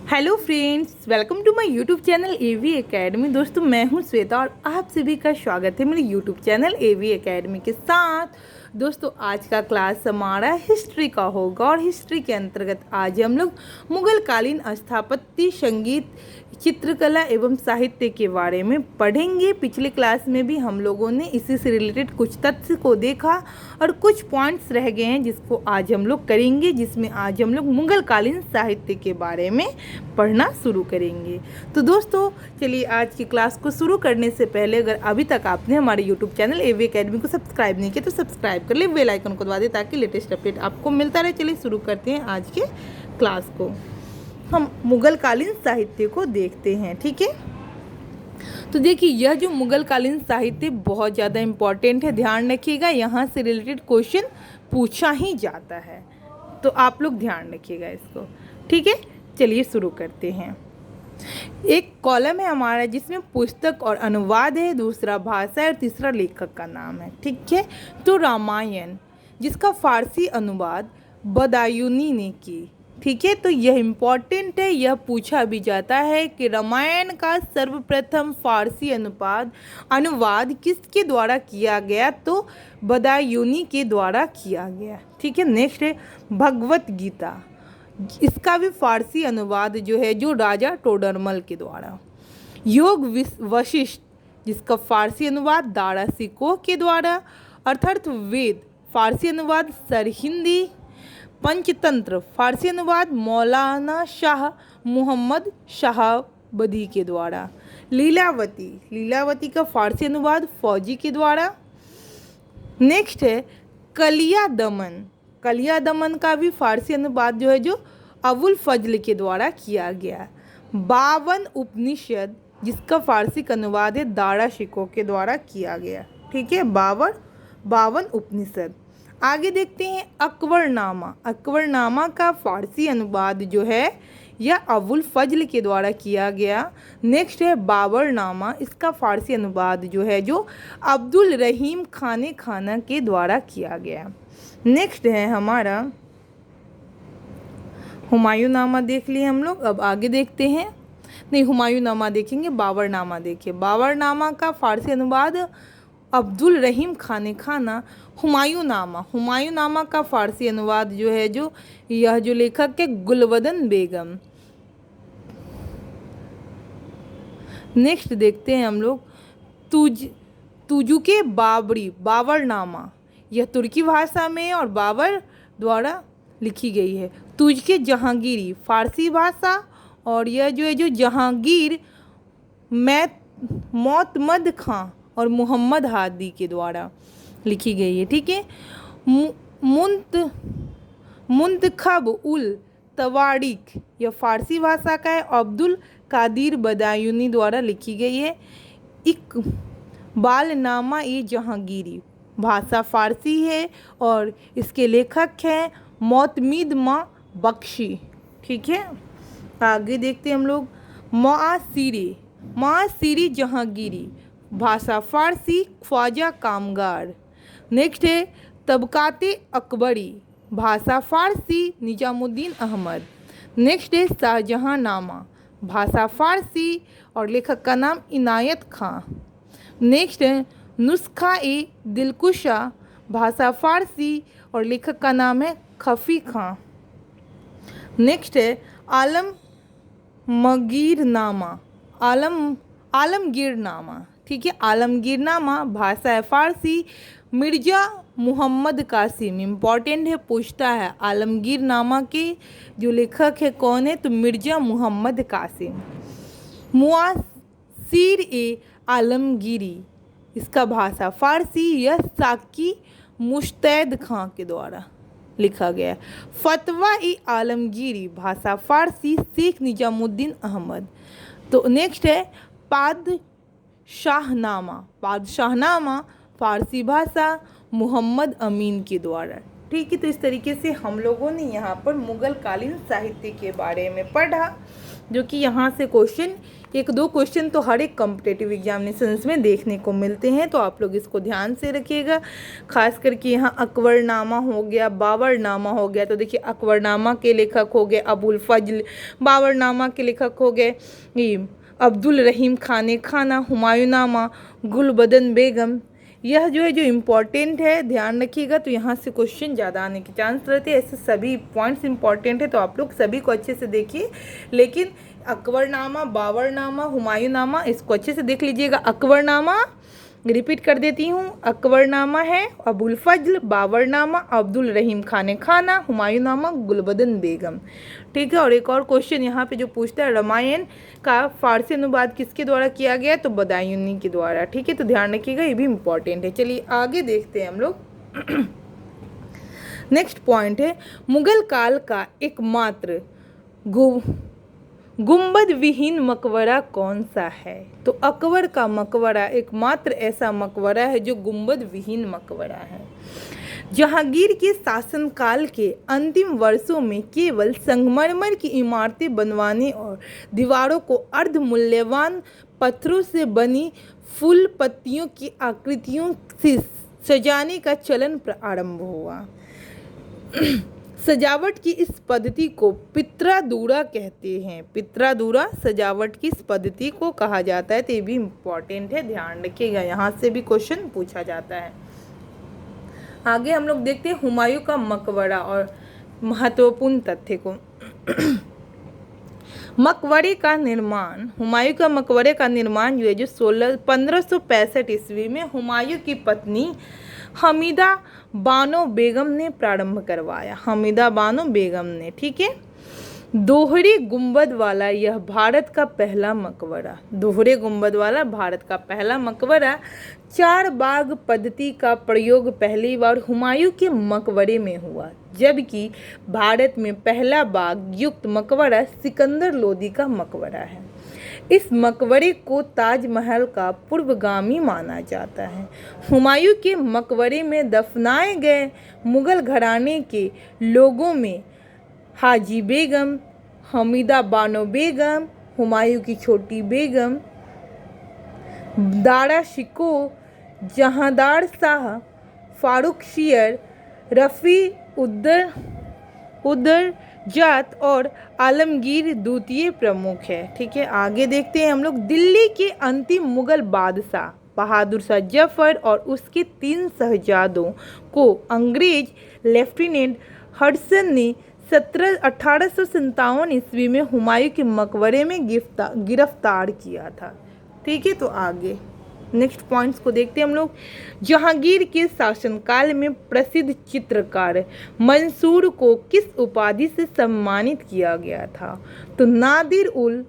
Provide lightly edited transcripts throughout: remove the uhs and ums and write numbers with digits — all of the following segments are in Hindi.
Hello friends, welcome to my YouTube channel AV academy. दोस्तों, मैं हूं श्वेता और आप सभी का स्वागत है मेरे यूट्यूब चैनल एवी एकेडमी के साथ। दोस्तों, आज का क्लास हमारा हिस्ट्री का होगा और हिस्ट्री के अंतर्गत आज हम लोग मुगल कालीन स्थापत्य, संगीत, चित्रकला एवं साहित्य के बारे में पढ़ेंगे। पिछले क्लास में भी हम लोगों ने इसी से रिलेटेड कुछ तथ्य को देखा और कुछ पॉइंट्स रह गए हैं जिसको आज हम लोग करेंगे, जिसमें आज हम लोग मुगल कालीन साहित्य के बारे में पढ़ना शुरू करेंगे। तो दोस्तों, चलिए आज की क्लास को शुरू करने से पहले अगर अभी तक आपने हमारे यूट्यूब चैनल एवी एकेडमी को सब्सक्राइब नहीं किया तो सब्सक्राइब कर ले, बेल आइकन को दबा दे ताकि लेटेस्ट अपडेट आपको मिलता रहे। चलिए शुरू करते हैं आज के क्लास को। हम मुगल कालीन साहित्य को देखते हैं, ठीक है। तो देखिए, यह जो मुगल कालीन साहित्य बहुत ज़्यादा इम्पॉर्टेंट है, ध्यान रखिएगा, यहाँ से रिलेटेड क्वेश्चन पूछा ही जाता है, तो आप लोग ध्यान रखिएगा इसको, ठीक है। चलिए शुरू करते हैं। एक कॉलम है हमारा जिसमें पुस्तक और अनुवाद है, दूसरा भाषा है और तीसरा लेखक का नाम है, ठीक है। तो रामायण, जिसका फारसी अनुवाद बदायूनी ने की, ठीक है। तो यह इम्पॉर्टेंट है, यह पूछा भी जाता है कि रामायण का सर्वप्रथम फारसी अनुवाद किसके द्वारा किया गया, तो बदायूनी के द्वारा किया गया, ठीक है। नेक्स्ट है भगवत गीता, इसका भी फारसी अनुवाद जो है जो राजा टोडरमल के द्वारा। योग वशिष्ठ, जिसका फारसी अनुवाद दारा सिकोह के द्वारा। अथर्ववेद, फारसी अनुवाद सरहिंदी। पंचतंत्र, फारसी अनुवाद मौलाना शाह मोहम्मद शाहबदी के द्वारा। लीलावती का फारसी अनुवाद फौजी के द्वारा। नेक्स्ट है कलिया दमन का भी फारसी अनुवाद जो है जो अबुल फजल के द्वारा किया गया। 52 उपनिषद, जिसका फारसी का अनुवाद है दारा शिकोह के द्वारा किया गया, ठीक है। 52 उपनिषद। आगे देखते हैं अकबरनामा का फारसी अनुवाद जो है यह अबुल फजल के द्वारा किया गया। नेक्स्ट है बाबरनामा, इसका फारसी अनुवाद जो है जो अब्दुल रहीम खाना के द्वारा किया गया। नेक्स्ट है हमारा हुमायूंनामा, देख लिए हम लोग। अब आगे देखते हैं, नहीं हुमायूंनामा देखेंगे, बाबरनामा देखिए। बाबरनामा का फारसी अनुवाद अब्दुल रहीम खाना। हुमायूंनामा का फारसी अनुवाद जो है जो यह जो लेखक है गुलबदन बेगम। नेक्स्ट देखते हैं हम लोग तुजुके बाबरनामा, यह तुर्की भाषा में और बाबर द्वारा लिखी गई है। तुजके जहांगीरी, फारसी भाषा, और यह जो है जो जहांगीर मोतमद खां और मोहम्मद हादी के द्वारा लिखी गई है, ठीक है। मुंतखब उल तवारीख, यह फारसी भाषा का है, अब्दुल कादिर बदायूनी द्वारा लिखी गई है। इकबालनामा ए जहांगीरी, भाषा फारसी है और इसके लेखक हैं मोतमीद माँ बख्शी, ठीक है। आगे देखते हैं हम लोग मुआसिरी जहांगीरी, भाषा फारसी, ख्वाजा कामगार। नेक्स्ट है तबकाते अकबरी, भाषा फारसी, निजामुद्दीन अहमद। नेक्स्ट है शाहजहांनामा, भाषा फारसी और लेखक का नाम इनायत खां। नेक्स्ट है नुस्खा ए दिलकुशा, भाषा फारसी और लेखक का नाम है खफी खां। नेक्स्ट है आलमगीरनामा, ठीक है। आलमगीरनामा, भाषा है फारसी, मिर्जा मोहम्मद कासिम, इम्पॉर्टेंट है, पूछता है आलमगीरनामा के जो लेखक है कौन है, तो मिर्जा मोहम्मद कासिम। मुआसिर ए आलमगीरी, इसका भाषा फारसी, यह साकी मुश्तैद खां के द्वारा लिखा गया है। फतवा ए आलमगीरी, भाषा फारसी, शेख निजामुद्दीन अहमद। तो नेक्स्ट है पादशाहनामा, फारसी भाषा, मोहम्मद अमीन के द्वारा, ठीक है। तो इस तरीके से हम लोगों ने यहाँ पर मुगल कालीन साहित्य के बारे में पढ़ा। जो कि यहाँ से क्वेश्चन, एक दो क्वेश्चन तो हर एक कॉम्पिटेटिव एग्जामिनेशंस में देखने को मिलते हैं, तो आप लोग इसको ध्यान से रखिएगा। खास करके यहाँ अकबरनामा हो गया, बाबरनामा हो गया, तो देखिए अकबरनामा के लेखक हो गए अबुल फजल, बाबरनामा के लेखक हो गए ये अब्दुल रहीम खाने खाना, हुमायूंनामा गुलबदन बेगम। यह जो है जो इम्पॉर्टेंट है, ध्यान रखिएगा, तो यहाँ से क्वेश्चन ज़्यादा आने के चांस रहते हैं। ऐसे सभी पॉइंट्स इंपॉर्टेंट है, तो आप लोग सभी को अच्छे से देखिए। लेकिन अकबरनामा, बाबरनामा, हुमायूंनामा इसको अच्छे से देख लीजिएगा। अकबरनामा रिपीट कर देती हूँ, अकबरनामा है अबुल फजल, बाबरनामा अब्दुल रहीम खाने खाना, हुमायूंनामा गुलबदन बेगम। ठीक है। और एक और क्वेश्चन यहाँ पे जो पूछता है, रामायण का फारसी अनुवाद किसके द्वारा किया गया, तो बदायूनी के द्वारा। ठीक है, तो ध्यान रखिएगा, ये भी इम्पॉर्टेंट है। चलिए आगे देखते हैं हम लोग। नेक्स्ट पॉइंट है, मुगल काल का एकमात्र गुंबद विहीन मकबरा कौन सा है, तो अकबर का मकबरा एकमात्र ऐसा मकबरा है जो गुंबद विहीन मकबरा है। जहांगीर के शासनकाल के अंतिम वर्षों में केवल संगमरमर की इमारतें बनवाने और दीवारों को अर्ध मूल्यवान पत्थरों से बनी फूल पत्तियों की आकृतियों से सजाने का चलन प्रारंभ हुआ। सजावट की इस पद्धति को पित्रादूरा कहते हैं। पित्रादूरा सजावट की इस पद्धति को कहा जाता है, तो ये भी इम्पॉर्टेंट है, ध्यान रखिएगा, यहाँ से भी क्वेश्चन पूछा जाता है। आगे हम लोग देखते हैं हुमायूं का मकबरा और महत्वपूर्ण तथ्य को। मकबरे का निर्माण, हुमायूं का मकबरे का निर्माण जो है जो 1565 ईस्वी में हुमायूं की पत्नी हमीदा बानो बेगम ने प्रारंभ करवाया। हमीदा बानो बेगम ने, ठीक है। दोहरे गुंबद वाला यह भारत का पहला मकबरा, दोहरे गुंबद वाला भारत का पहला मकबरा। 4 बाग पद्धति का प्रयोग पहली बार हुमायूं के मकबरे में हुआ, जबकि भारत में पहला बाग युक्त मकबरा सिकंदर लोदी का मकबरा है। इस मकबरे को ताजमहल का पूर्वगामी माना जाता है। हुमायूं के मकबरे में दफनाए गए मुगल घराने के लोगों में हाजी बेगम, हमीदा बानो बेगम, हुमायूं की छोटी बेगम, दारा शिको, जहांदार शाह, फारूक शियर, रफ़ी उदर जात और आलमगीर द्वितीय प्रमुख है। ठीक है, आगे देखते हैं हम लोग। दिल्ली के अंतिम मुगल बादशाह बहादुर शाह जफर और उसके 3 शहजादों को अंग्रेज लेफ्टिनेंट हडसन ने 1857 ईस्वी में हुमायूं के मकबरे में गिरफ्तार किया था। ठीक है, तो आगे नेक्स्ट पॉइंट्स को देखते हैं हम लोग। जहांगीर के शासनकाल में प्रसिद्ध चित्रकार मंसूर को किस उपाधि से सम्मानित किया गया था, तो नादिर उल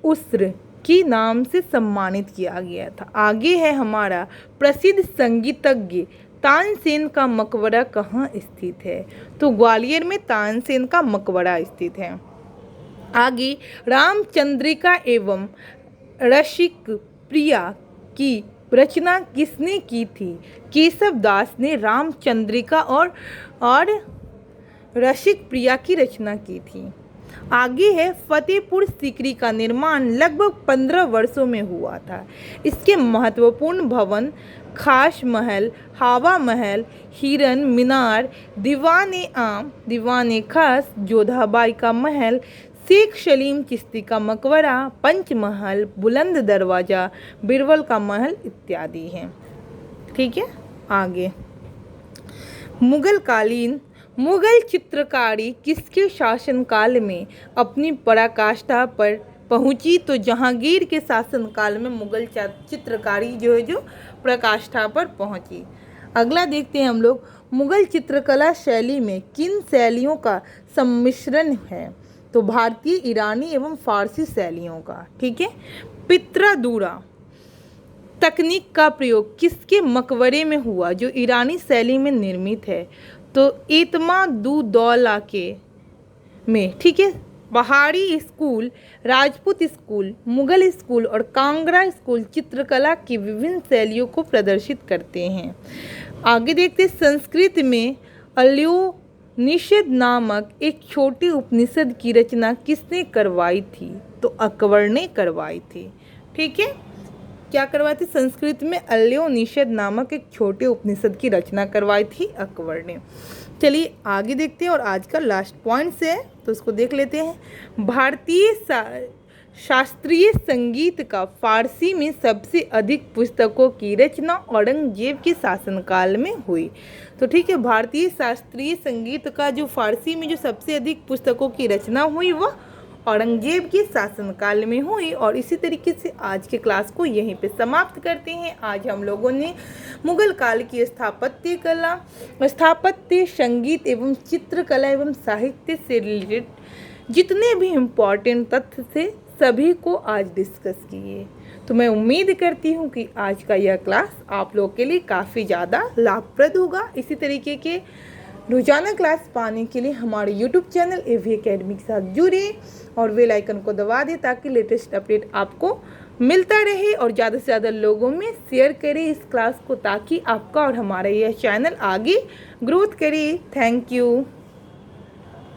उस्र के नाम से सम्मानित किया गया था। आगे है हमारा प्रसिद्ध संगीतज्ञ तानसेन का मकबरा कहाँ स्थित है, तो ग्वालियर में तानसेन का मकबरा स्थित है। आगे रामचंद्रिका एवं रसिक प्रिया की रचना किसने की थी, केशव दास ने रामचंद्रिका और रसिक प्रिया की रचना की थी। आगे है फतेहपुर सीकरी का निर्माण लगभग 15 वर्षों में हुआ था। इसके महत्वपूर्ण भवन खास महल, हवा महल, हिरन मीनार, दीवाने आम, दीवाने खास, जोधाबाई का महल, शेख सलीम चिश्ती का मकबरा, पंचमहल, बुलंद दरवाज़ा, बिरबल का महल इत्यादि हैं। ठीक है, आगे मुगल चित्रकारी किसके शासनकाल में अपनी पराकाष्ठा पर पहुंची, तो जहांगीर के शासनकाल में मुगल चित्रकारी जो है जो प्रकाष्ठा पर पहुंची। अगला देखते हैं हम लोग, मुगल चित्रकला शैली में किन शैलियों का सम्मिश्रण है, तो भारतीय, ईरानी एवं फारसी शैलियों का। ठीक है, पित्रादूरा तकनीक का प्रयोग किसके मकबरे में हुआ, जो ईरानी शैली में निर्मित है, तो एतमादुद्दौला के में। ठीक है, पहाड़ी school, Rajput school, Mughal school और कांगड़ा स्कूल चित्रकला की विभिन्न शैलियों को प्रदर्शित करते हैं। आगे देखते हैं, संस्कृत में निषद नामक एक छोटे उपनिषद की रचना किसने करवाई थी? तो अकबर ने करवाई थी। ठीक है, क्या करवाई थी? संस्कृत में अल्योनिषद नामक एक छोटे उपनिषद की रचना करवाई थी अकबर ने। चलिए आगे देखते हैं और आज का लास्ट पॉइंट से है तो उसको देख लेते हैं। भारतीय शास्त्रीय संगीत का फारसी में सबसे अधिक पुस्तकों की रचना औरंगजेब के शासनकाल में हुई। तो ठीक है, भारतीय शास्त्रीय संगीत का जो फारसी में जो सबसे अधिक पुस्तकों की रचना हुई वह औरंगजेब के शासनकाल में हुई। और इसी तरीके से आज के क्लास को यहीं पे समाप्त करते हैं। आज हम लोगों ने मुगल काल की स्थापत्य कला, स्थापत्य, संगीत एवं चित्रकला एवं साहित्य से रिलेटेड जितने भी इम्पॉर्टेंट तथ्य थे सभी को आज डिस्कस किए। तो मैं उम्मीद करती हूँ कि आज का यह क्लास आप लोगों के लिए काफ़ी ज़्यादा लाभप्रद होगा। इसी तरीके के रोजाना क्लास पाने के लिए हमारे YouTube चैनल AV एकेडमी के साथ जुड़े और बेल आइकन को दबा दें ताकि लेटेस्ट अपडेट आपको मिलता रहे और ज़्यादा से ज़्यादा लोगों में शेयर करें इस क्लास को ताकि आपका और हमारा यह चैनल आगे ग्रोथ करे। Thank you.